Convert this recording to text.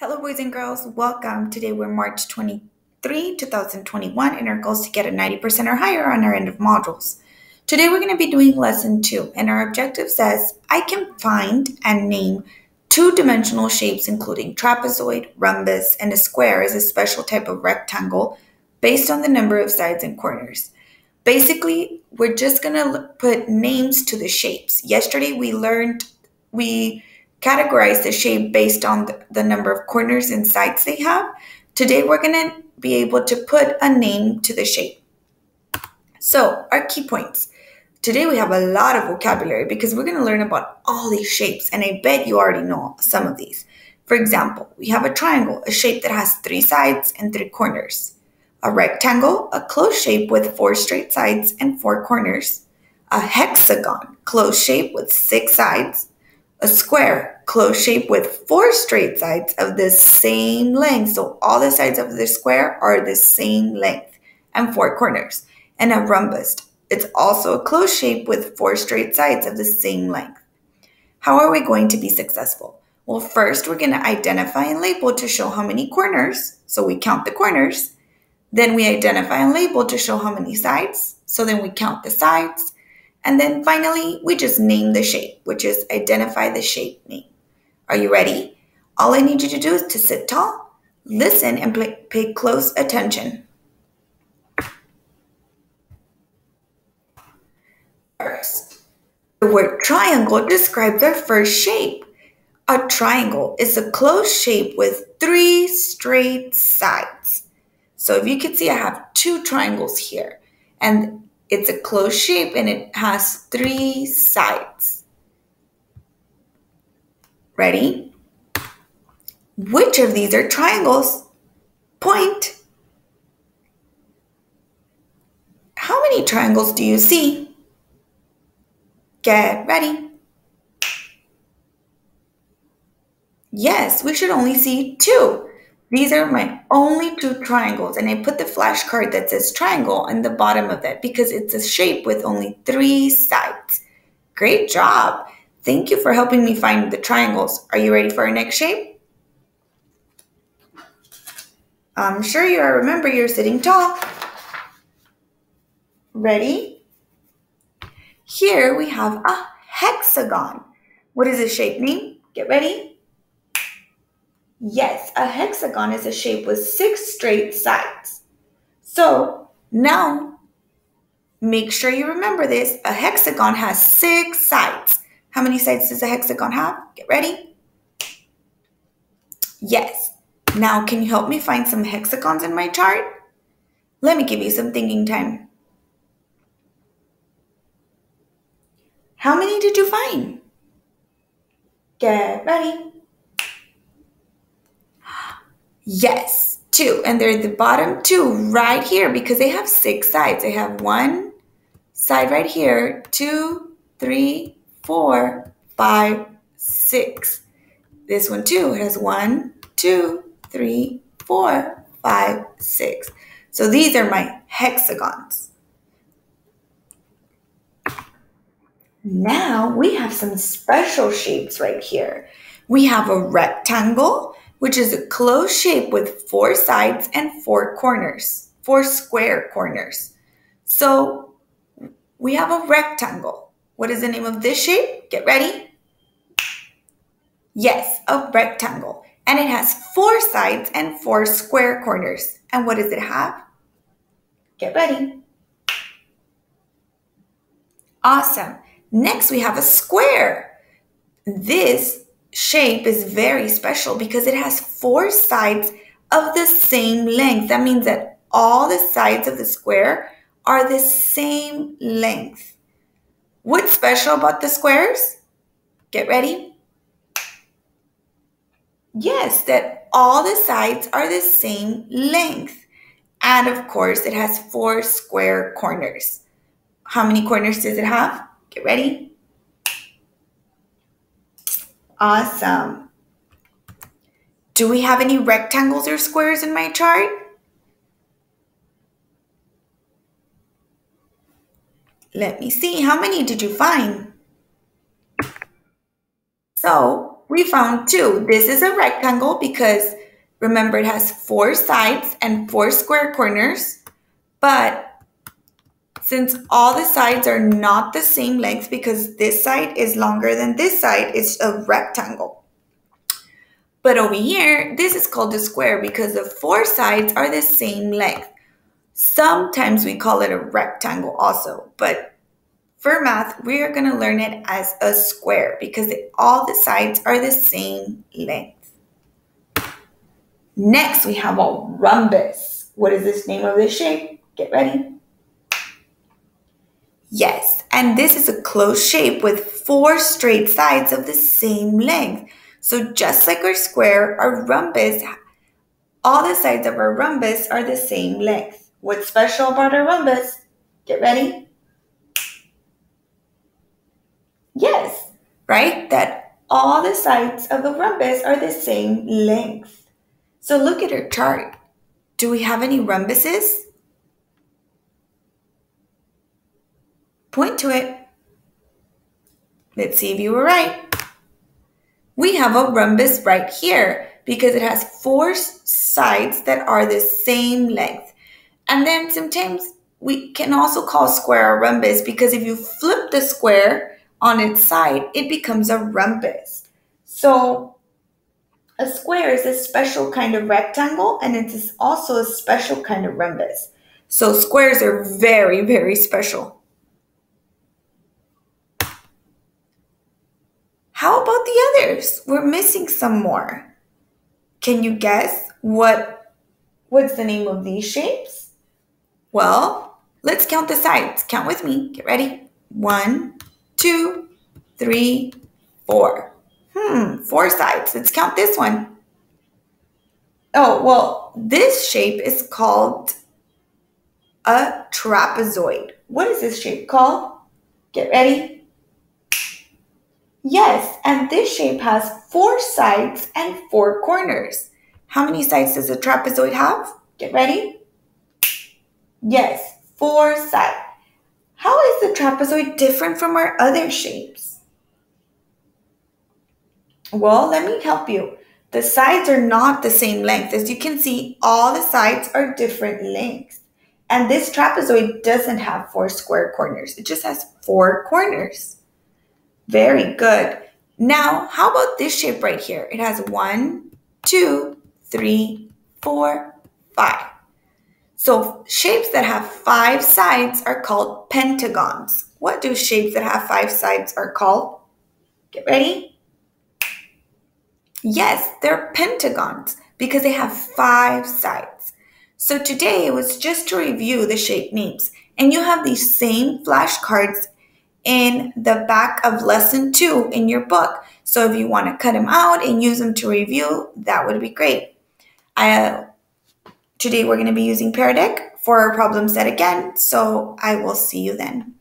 Hello, boys and girls. Welcome. Today we're March 23, 2021, and our goal is to get a 90% or higher on our end of modules. Today we're going to be doing lesson 2, and our objective says, I can find and name two-dimensional shapes including trapezoid, rhombus, and a square as a special type of rectangle based on the number of sides and corners. Basically, we're just going to put names to the shapes. Yesterday we categorize the shape based on the number of corners and sides they have. Today, we're going to be able to put a name to the shape. So, our key points. Today, we have a lot of vocabulary because we're going to learn about all these shapes, and I bet you already know some of these. For example, we have a triangle, a shape that has 3 sides and 3 corners. A rectangle, a closed shape with 4 straight sides and 4 corners. A hexagon, closed shape with 6 sides. A square, closed shape with 4 straight sides of the same length. So all the sides of the square are the same length and 4 corners. And a rhombus, it's also a closed shape with 4 straight sides of the same length. How are we going to be successful? Well, first we're going to identify and label to show how many corners. So we count the corners. Then we identify and label to show how many sides. So then we count the sides. And then finally, we just name the shape, which is identify the shape name. Are you ready? All I need you to do is to sit tall, listen, and pay close attention. First, the word triangle describes our first shape. A triangle is a closed shape with 3 straight sides. So if you can see, I have 2 triangles here. And it's a closed shape and it has 3 sides. Ready? Which of these are triangles? Point. How many triangles do you see? Get ready. Yes, we should only see 2. These are my only 2 triangles, and I put the flashcard that says triangle in the bottom of that because it's a shape with only 3 sides. Great job. Thank you for helping me find the triangles. Are you ready for our next shape? I'm sure you remember you're sitting tall. Ready? Here we have a hexagon. What is the shape name? Get ready. Yes, a hexagon is a shape with 6 straight sides. So now, make sure you remember this. A hexagon has 6 sides. How many sides does a hexagon have? Get ready. Yes. Now, can you help me find some hexagons in my chart? Let me give you some thinking time. How many did you find? Get ready. Yes, 2. And they're the bottom 2 right here because they have 6 sides. They have 1 side right here, 2, 3, 4, 5, 6. This one too, it has 1, 2, 3, 4, 5, 6. So these are my hexagons. Now we have some special shapes right here. We have a rectangle, which is a closed shape with 4 sides and 4 corners, 4 square corners. So we have a rectangle. What is the name of this shape? Get ready. Yes, a rectangle. And it has 4 sides and 4 square corners. And what does it have? Get ready. Awesome. Next, we have a square. This shape is very special because it has 4 sides of the same length. That means that all the sides of the square are the same length. What's special about the squares? Get ready. Yes, that all the sides are the same length. And of course, it has 4 square corners. How many corners does it have? Get ready. Awesome. Do we have any rectangles or squares in my chart? Let me see. How many did you find? So we found two. This is a rectangle because remember it has 4 sides and 4 square corners. But since all the sides are not the same length because this side is longer than this side, it's a rectangle. But over here, this is called a square because the 4 sides are the same length. Sometimes we call it a rectangle also, but for math, we are going to learn it as a square because all the sides are the same length. Next, we have a rhombus. What is this name of this shape? Get ready. Yes, and this is a closed shape with 4 straight sides of the same length. So just like our square, our rhombus, all the sides of our rhombus are the same length. What's special about our rhombus? Get ready. Yes, right? That all the sides of the rhombus are the same length. So look at our chart. Do we have any rhombuses? Point to it. Let's see if you were right. We have a rhombus right here because it has 4 sides that are the same length. And then sometimes we can also call square a rhombus because if you flip the square on its side, it becomes a rhombus. So a square is a special kind of rectangle and it is also a special kind of rhombus. So squares are very, very special. How about the others? We're missing some more. Can you guess what's the name of these shapes? Well, let's count the sides. Count with me. Get ready. 1, 2, 3, 4. 4 sides. Let's count this one. Oh, well, this shape is called a trapezoid. What is this shape called? Get ready. Yes, and this shape has 4 sides and 4 corners. How many sides does a trapezoid have? Get ready. Yes, 4 sides. How is the trapezoid different from our other shapes? Well, let me help you. The sides are not the same length. As you can see, all the sides are different lengths. And this trapezoid doesn't have 4 square corners. It just has 4 corners. Very good. Now, how about this shape right here? It has 1, 2, 3, 4, 5. So shapes that have 5 sides are called pentagons. What do shapes that have 5 sides are called? Get ready? Yes, they're pentagons because they have 5 sides. So today it was just to review the shape names. And you have these same flashcards in the back of lesson 2 in your book. So if you want to cut them out and use them to review, that would be great. Today we're going to be using Pear Deck for our problem set again. So I will see you then.